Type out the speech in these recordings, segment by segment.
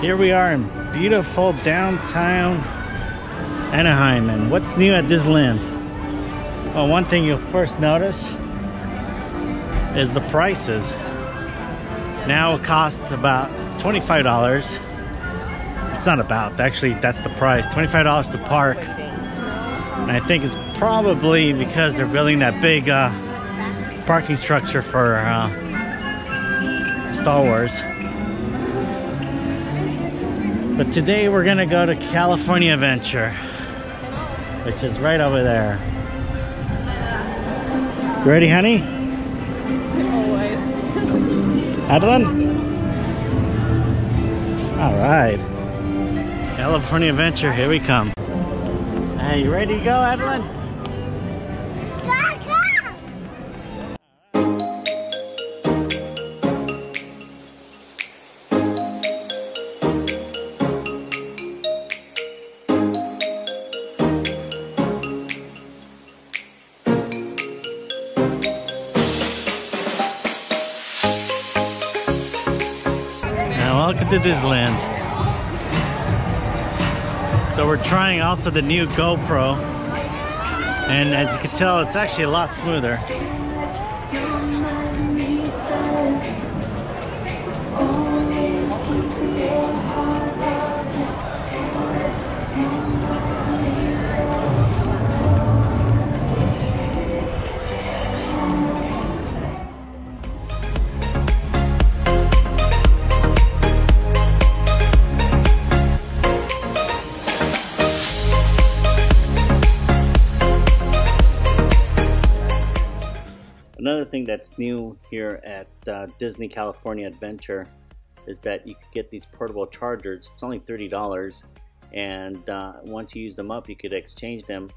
Here we are in beautiful downtown Anaheim, and what's new at Disneyland? Well, one thing you'll first notice is the prices. Now it costs about $25. It's not about, actually that's the price, $25 to park. And I think it's probably because they're building that big parking structure for Star Wars. But today we're gonna go to California Adventure, which is right over there. You ready, honey? Always. Adeline? All right. California Adventure, here we come. Hey, you ready to go, Adeline? Welcome to Disneyland. So we're trying also the new GoPro, and as you can tell, it's actually a lot smoother. Another thing that's new here at Disney California Adventure is that you could get these portable chargers. It's only $30, and once you use them up, you could exchange them.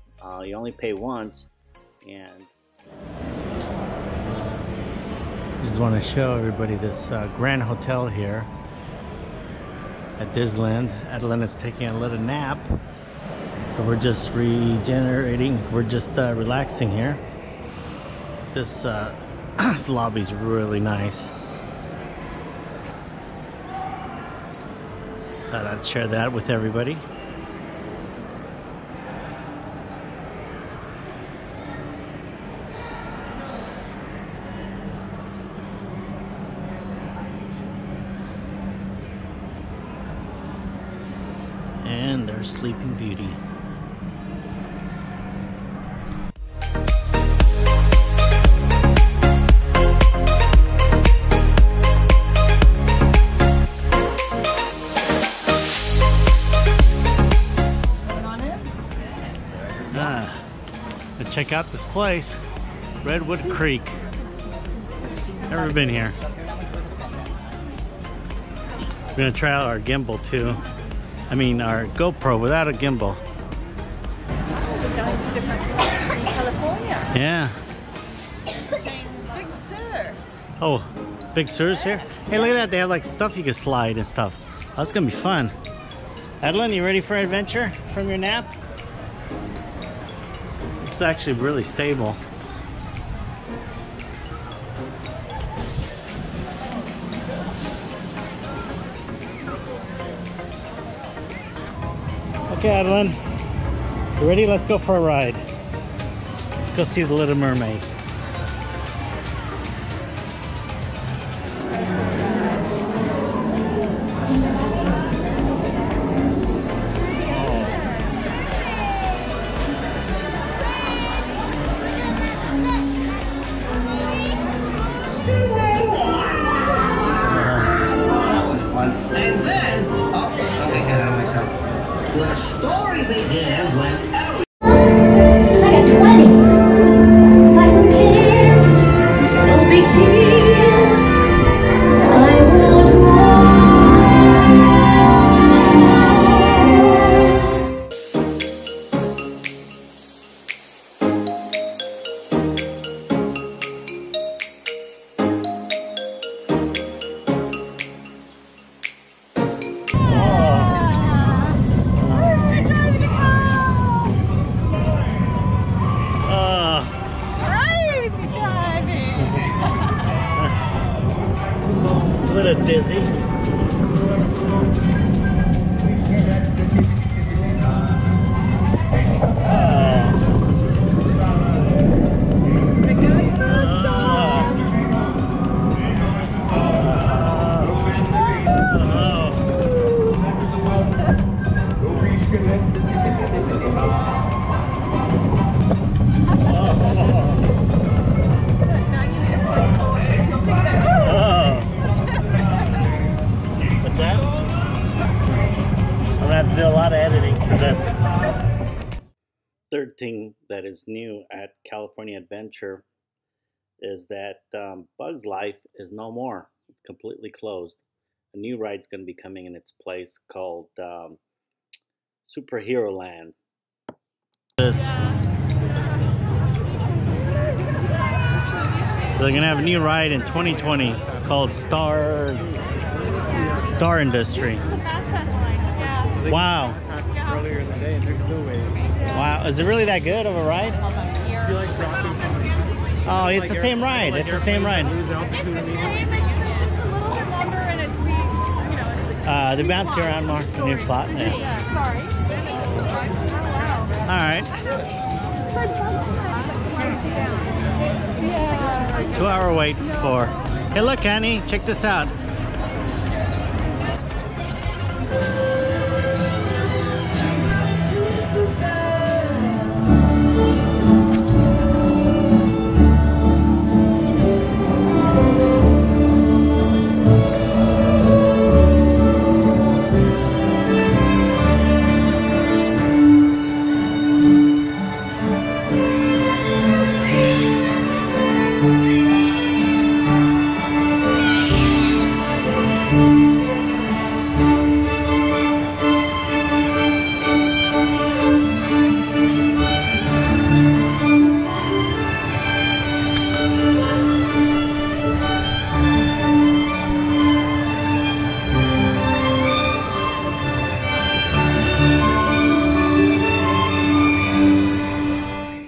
You only pay once, and just want to show everybody this Grand Hotel here at Disneyland. Adeline is taking a little nap, so we're just regenerating. We're just relaxing here. This this lobby's really nice. Thought I'd share that with everybody. And there's Sleeping Beauty. Check out this place, Redwood Creek. Never been here. We're gonna try out our gimbal too. I mean our GoPro without a gimbal. We're going to different places in California. Yeah. Big Sur. Oh, Big Sur's here? Hey, look at that. They have like stuff you can slide and stuff. Oh, that's gonna be fun. Adeline, you ready for an adventure from your nap? It's actually really stable. Okay, Adeline, you ready? Let's go for a ride. Let's go see the Little Mermaid. And then, I'm getting ahead of myself. The story began when Ellie... I got 20. 5 cares. No big deal. I will drive. A little dizzy. do a lot of editing for this. Third thing that is new at California Adventure is that Bug's Life is no more. It's completely closed. A new ride's going to be coming in its place called Superhero Land. So they're going to have a new ride in 2020 called Star Industry. Wow. Earlier in the day and they're still waiting. Wow. Is it really that good of a ride? I feel like dropping something. Oh, it's the same ride. It's the same ride. It's the same, it's just a little bit longer and it's They bounce you around more. New plot. Yeah. Yeah, sorry. All right. Yeah. 2-hour wait for. Hey, look, Annie. Check this out.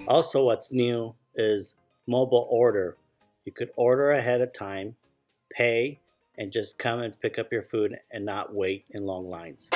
Also, what's new is mobile order. You could order ahead of time, pay, and just come and pick up your food and not wait in long lines.